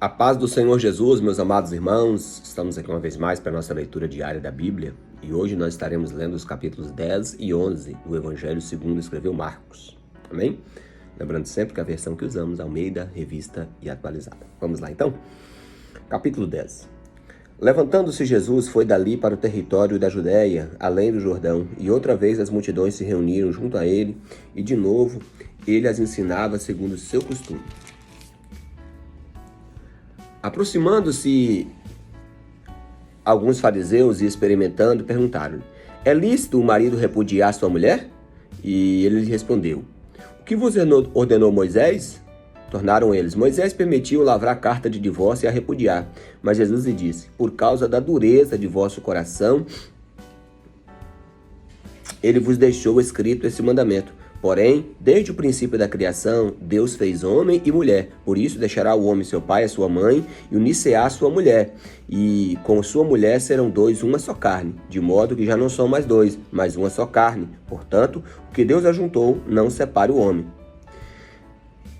A paz do Senhor Jesus, meus amados irmãos, estamos aqui uma vez mais para a nossa leitura diária da Bíblia e hoje nós estaremos lendo os capítulos 10 e 11 do Evangelho segundo escreveu Marcos, amém? Lembrando sempre que a versão que usamos é Almeida, Revista e Atualizada. Vamos lá então? Capítulo 10. Levantando-se Jesus foi dali para o território da Judéia, além do Jordão, e outra vez as multidões se reuniram junto a ele e de novo ele as ensinava segundo o seu costume. Aproximando-se alguns fariseus e experimentando, perguntaram-lhe: é lícito o marido repudiar sua mulher? E ele lhes respondeu: o que vos ordenou Moisés? Tornaram eles: Moisés permitiu lavrar carta de divórcio e a repudiar. Mas Jesus lhe disse: por causa da dureza de vosso coração, ele vos deixou escrito esse mandamento. Porém, desde o princípio da criação, Deus fez homem e mulher. Por isso deixará o homem seu pai e a sua mãe, e unir-se-á a sua mulher. E com sua mulher serão dois uma só carne, de modo que já não são mais dois, mas uma só carne. Portanto, o que Deus ajuntou, não separe o homem.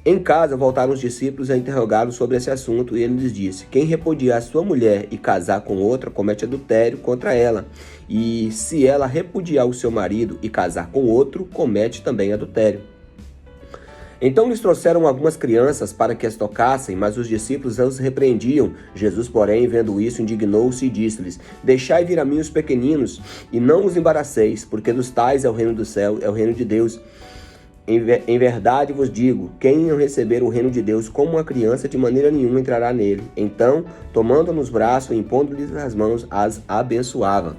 Em casa, voltaram os discípulos a interrogá-lo sobre esse assunto, e ele lhes disse: quem repudiar sua mulher e casar com outra, comete adultério contra ela. E se ela repudiar o seu marido e casar com outro, comete também adultério. Então lhes trouxeram algumas crianças para que as tocassem, mas os discípulos os repreendiam. Jesus, porém, vendo isso, indignou-se e disse-lhes: deixai vir a mim os pequeninos, e não os embaraceis, porque dos tais é o reino do céu, é o reino de Deus. Em verdade vos digo, quem não receber o reino de Deus como uma criança, de maneira nenhuma entrará nele. Então, tomando-a nos braços e impondo-lhes as mãos, as abençoava.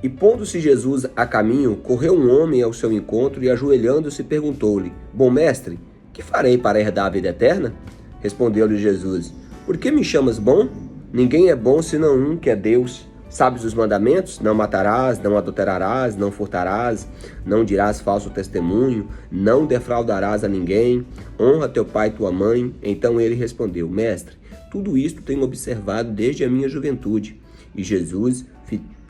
E pondo-se Jesus a caminho, correu um homem ao seu encontro e, ajoelhando-se, perguntou-lhe: bom mestre, que farei para herdar a vida eterna? Respondeu-lhe Jesus: por que me chamas bom? Ninguém é bom senão um, que é Deus. Sabes os mandamentos? Não matarás, não adulterarás, não furtarás, não dirás falso testemunho, não defraudarás a ninguém, honra teu pai e tua mãe. Então ele respondeu: mestre, tudo isto tenho observado desde a minha juventude. E Jesus,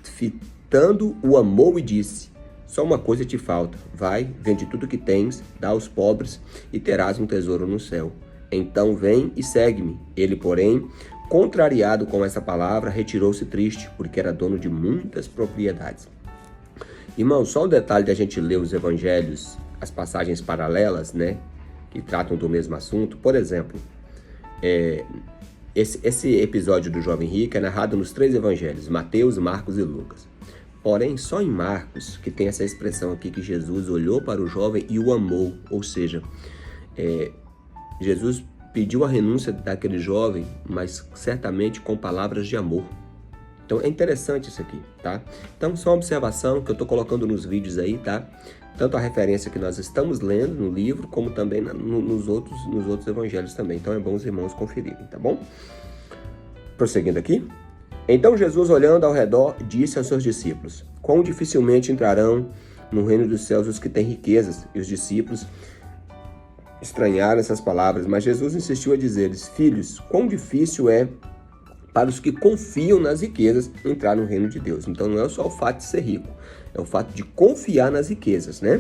fitando, o amou e disse: só uma coisa te falta, vai, vende tudo que tens, dá aos pobres e terás um tesouro no céu. Então vem e segue-me. Ele, porém, contrariado com essa palavra, retirou-se triste, porque era dono de muitas propriedades. Irmão, só um detalhe de a gente ler os evangelhos, as passagens paralelas, né, que tratam do mesmo assunto. Por exemplo, esse episódio do jovem rico é narrado nos 3 evangelhos, Mateus, Marcos e Lucas. Porém, só em Marcos, que tem essa expressão aqui, que Jesus olhou para o jovem e o amou, ou seja, Jesus pediu a renúncia daquele jovem, mas certamente com palavras de amor. Então é interessante isso aqui, tá? Então só uma observação que eu estou colocando nos vídeos aí, tá? Tanto a referência que nós estamos lendo no livro, como também nos outros evangelhos também. Então é bom os irmãos conferirem, tá bom? Prosseguindo aqui. Então Jesus, olhando ao redor, disse aos seus discípulos: quão dificilmente entrarão no reino dos céus os que têm riquezas. E os discípulos estranharam essas palavras, mas Jesus insistiu a dizer-lhes: filhos, quão difícil é para os que confiam nas riquezas entrar no reino de Deus. Então não é só o fato de ser rico, é o fato de confiar nas riquezas, né?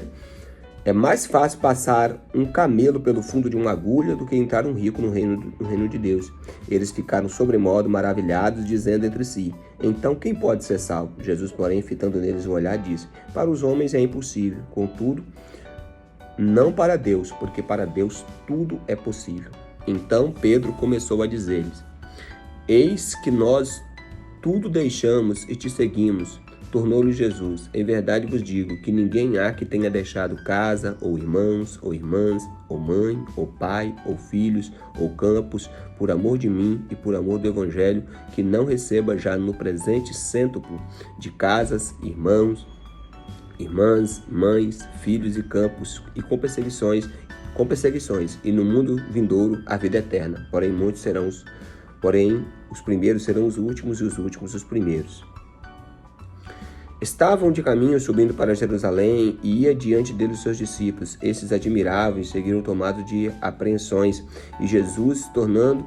É mais fácil passar um camelo pelo fundo de uma agulha do que entrar um rico no reino de Deus. Eles ficaram sobremodo maravilhados, dizendo entre si: então quem pode ser salvo? Jesus, porém, fitando neles o olhar, disse: para os homens é impossível, contudo, não para Deus, porque para Deus tudo é possível. Então Pedro começou a dizer-lhes: eis que nós tudo deixamos e te seguimos. Tornou-lhe Jesus: em verdade vos digo que ninguém há que tenha deixado casa, ou irmãos, ou irmãs, ou mãe, ou pai, ou filhos, ou campos, por amor de mim e por amor do Evangelho, que não receba já no presente cêntuplo de casas, irmãos, irmãs, mães, filhos e campos, e com perseguições, e no mundo vindouro a vida eterna. Porém os primeiros serão os últimos, e os últimos os primeiros. Estavam de caminho subindo para Jerusalém, e ia diante deles os seus discípulos. Esses admiravam e seguiram tomados de apreensões. E Jesus, tornando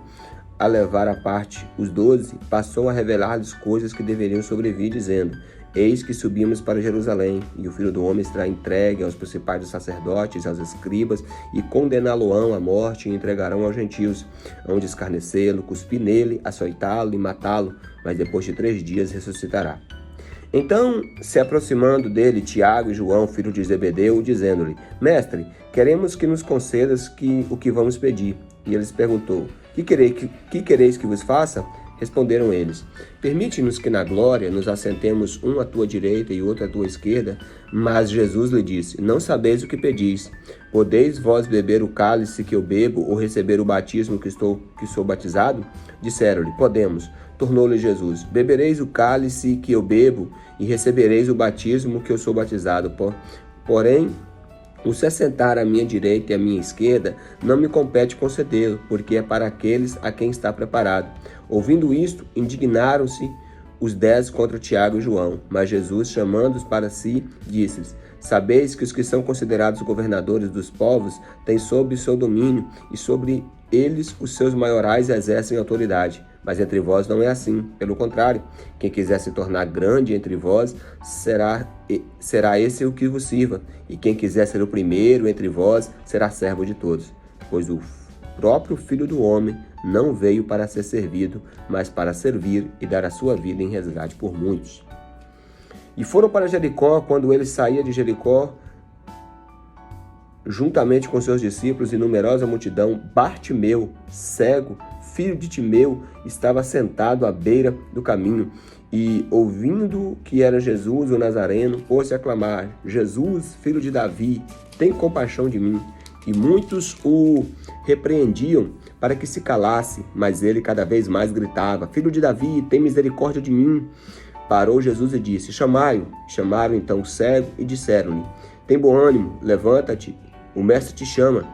a levar à parte os 12, passou a revelar-lhes coisas que deveriam sobrevir, dizendo: Eis que subimos para Jerusalém, e o Filho do Homem será entregue aos principais dos sacerdotes, aos escribas, e condená-lo-ão à morte e entregarão aos gentios, hão de escarnecê-lo, cuspir nele, açoitá-lo e matá-lo, mas depois de 3 dias ressuscitará. Então, se aproximando dele, Tiago e João, filho de Zebedeu, dizendo-lhe: Mestre, queremos que nos concedas o que vamos pedir. E ele lhes perguntou: Que quereis que vos faça? Responderam eles: Permite-nos que na glória nos assentemos um à tua direita e outro à tua esquerda. Mas Jesus lhe disse: Não sabeis o que pedis. Podeis vós beber o cálice que eu bebo ou receber o batismo que sou batizado? Disseram-lhe: Podemos. Tornou-lhe Jesus: Bebereis o cálice que eu bebo e recebereis o batismo que eu sou batizado. Porém, o se assentar à minha direita e à minha esquerda não me compete concedê-lo, porque é para aqueles a quem está preparado. Ouvindo isto, indignaram-se os 10 contra Tiago e João. Mas Jesus, chamando-os para si, disse-lhes: Sabeis que os que são considerados governadores dos povos têm sob seu domínio, e sobre eles os seus maiorais exercem autoridade. Mas entre vós não é assim. Pelo contrário, quem quiser se tornar grande entre vós, será esse o que vos sirva. E quem quiser ser o primeiro entre vós, será servo de todos. Pois o próprio Filho do Homem não veio para ser servido, mas para servir e dar a sua vida em resgate por muitos. E foram para Jericó. Quando ele saía de Jericó, juntamente com seus discípulos e numerosa multidão, Bartimeu, cego, filho de Timeu, estava sentado à beira do caminho e, ouvindo que era Jesus o Nazareno, pôs-se a clamar: Jesus, filho de Davi, tem compaixão de mim. E muitos o repreendiam para que se calasse, mas ele cada vez mais gritava: Filho de Davi, tem misericórdia de mim. Parou Jesus e disse: Chamai-o. Chamaram então o cego e disseram-lhe: Tem bom ânimo, levanta-te, o mestre te chama.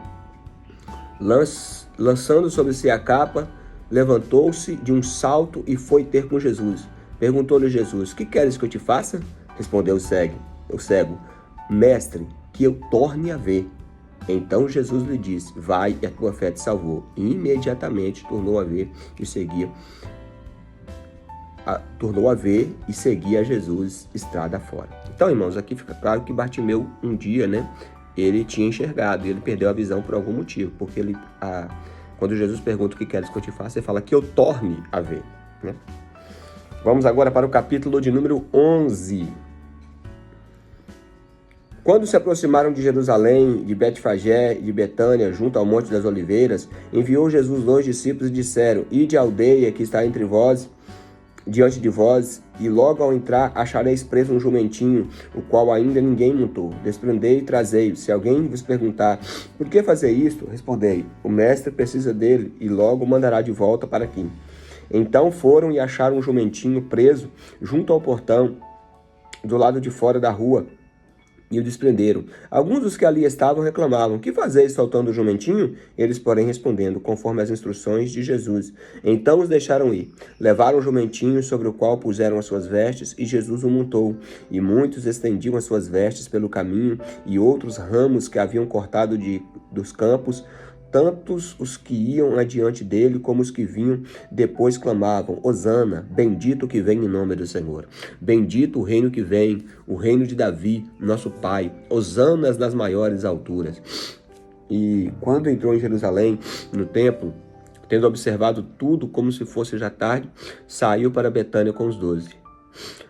Lançando sobre si a capa, levantou-se de um salto e foi ter com Jesus. Perguntou-lhe Jesus: Que queres que eu te faça? Respondeu o cego: Mestre, que eu torne a ver. Então Jesus lhe disse: Vai, e a tua fé te salvou. E imediatamente tornou a ver e seguia Jesus estrada fora. Então, irmãos, aqui fica claro que Bartimeu um dia, ele tinha enxergado e ele perdeu a visão por algum motivo, porque quando Jesus pergunta: O que queres que eu te faça? Ele fala: Que eu torne a ver. Vamos agora para o capítulo de número 11. Quando se aproximaram de Jerusalém, de Betfagé e de Betânia, junto ao Monte das Oliveiras, enviou Jesus 2 discípulos e disseram: Ide à aldeia que está diante de vós, e logo ao entrar achareis preso um jumentinho, o qual ainda ninguém montou. Desprendei e trazei-o. Se alguém vos perguntar: Por que fazer isto? Respondei: O mestre precisa dele, e logo o mandará de volta para aqui. Então foram e acharam um jumentinho preso junto ao portão, do lado de fora da rua, e o desprenderam. Alguns dos que ali estavam reclamavam: Que fazeis faltando o jumentinho? Eles, porém, respondendo conforme as instruções de Jesus. Então os deixaram ir. Levaram o jumentinho, sobre o qual puseram as suas vestes, e Jesus o montou. E muitos estendiam as suas vestes pelo caminho, e outros ramos que haviam cortado dos campos. Tantos os que iam adiante dele como os que vinham depois clamavam: Hosana, bendito o que vem em nome do Senhor. Bendito o reino que vem, o reino de Davi, nosso pai. Hosanas nas maiores alturas. E quando entrou em Jerusalém, no templo, tendo observado tudo como se fosse já tarde, saiu para Betânia com os 12.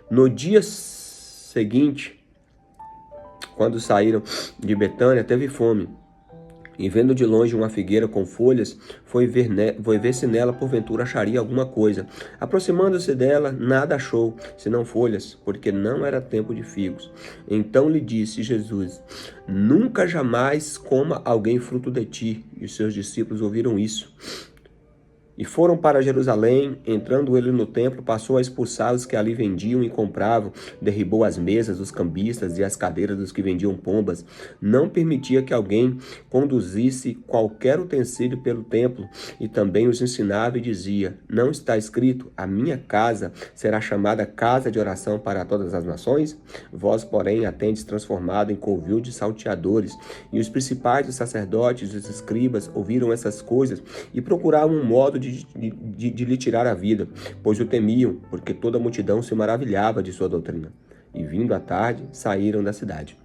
No dia seguinte, quando saíram de Betânia, teve fome. E vendo de longe uma figueira com folhas, foi ver se nela porventura acharia alguma coisa. Aproximando-se dela, nada achou, senão folhas, porque não era tempo de figos. Então lhe disse Jesus: Nunca jamais coma alguém fruto de ti. E os seus discípulos ouviram isso. E foram para Jerusalém. Entrando ele no templo, passou a expulsar os que ali vendiam e compravam, derribou as mesas dos cambistas e as cadeiras dos que vendiam pombas. Não permitia que alguém conduzisse qualquer utensílio pelo templo, e também os ensinava e dizia: Não está escrito: A minha casa será chamada casa de oração para todas as nações? Vós, porém, a tendes transformado em covil de salteadores. E os principais dos sacerdotes e os escribas ouviram essas coisas e procuravam um modo de lhe tirar a vida, pois o temiam, porque toda a multidão se maravilhava de sua doutrina. e vindo à tarde, saíram da cidade.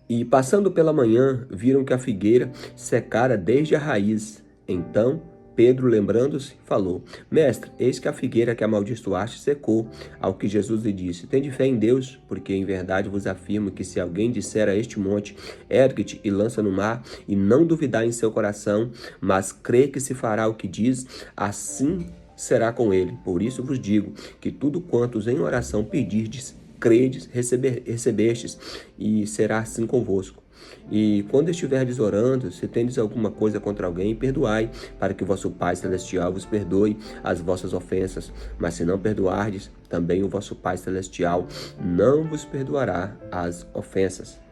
E passando pela manhã, viram que a figueira secara desde a raiz. Então Pedro, lembrando-se, falou: Mestre, eis que a figueira que amaldiçoaste secou. Ao que Jesus lhe disse: Tende fé em Deus, porque em verdade vos afirmo que se alguém disser a este monte: ergue-te e lança no mar, e não duvidar em seu coração, mas crê que se fará o que diz, assim será com ele. Por isso vos digo que tudo quantos em oração pedirdes, credes, recebestes, e será assim convosco. E quando estiverdes orando, se tendes alguma coisa contra alguém, perdoai, para que o vosso Pai Celestial vos perdoe as vossas ofensas. Mas se não perdoardes, também o vosso Pai Celestial não vos perdoará as ofensas.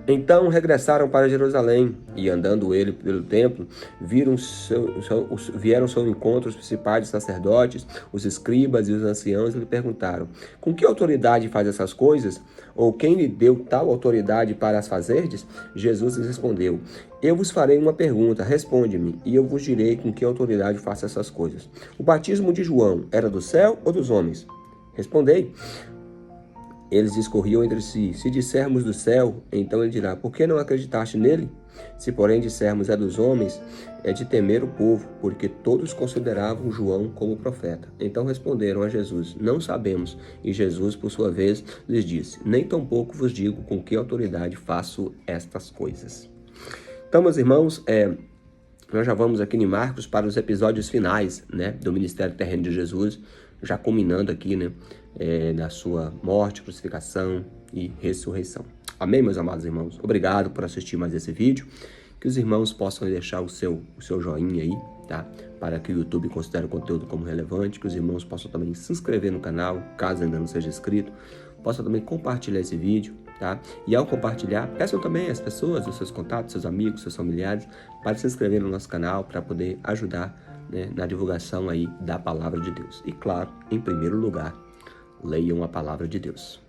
Então regressaram para Jerusalém, e andando ele pelo templo, vieram ao seu encontro os principais sacerdotes, os escribas e os anciãos, e lhe perguntaram: com que autoridade faz essas coisas? Ou quem lhe deu tal autoridade para as fazerdes? Jesus lhes respondeu: eu vos farei uma pergunta, responde-me, e eu vos direi com que autoridade faço essas coisas. O batismo de João era do céu ou dos homens? Respondei. Eles discorriam entre si: se dissermos do céu, então ele dirá: por que não acreditaste nele? Se porém dissermos é dos homens, é de temer o povo, porque todos consideravam João como profeta. Então responderam a Jesus: não sabemos. E Jesus, por sua vez, lhes disse: nem tampouco vos digo com que autoridade faço estas coisas. Então, meus irmãos, nós já vamos aqui em Marcos para os episódios finais, né, do ministério terreno de Jesus, já culminando aqui, né, na sua morte, crucificação e ressurreição. Amém, meus amados irmãos? Obrigado por assistir mais esse vídeo. Que os irmãos possam deixar o seu joinha aí, tá? Para que o YouTube considere o conteúdo como relevante. Que os irmãos possam também se inscrever no canal, caso ainda não seja inscrito. Possam também compartilhar esse vídeo, tá? E ao compartilhar, peçam também às pessoas, os seus contatos, seus amigos, seus familiares, para se inscrever no nosso canal, para poder ajudar, né, na divulgação aí da Palavra de Deus. E claro, em primeiro lugar, leiam a Palavra de Deus.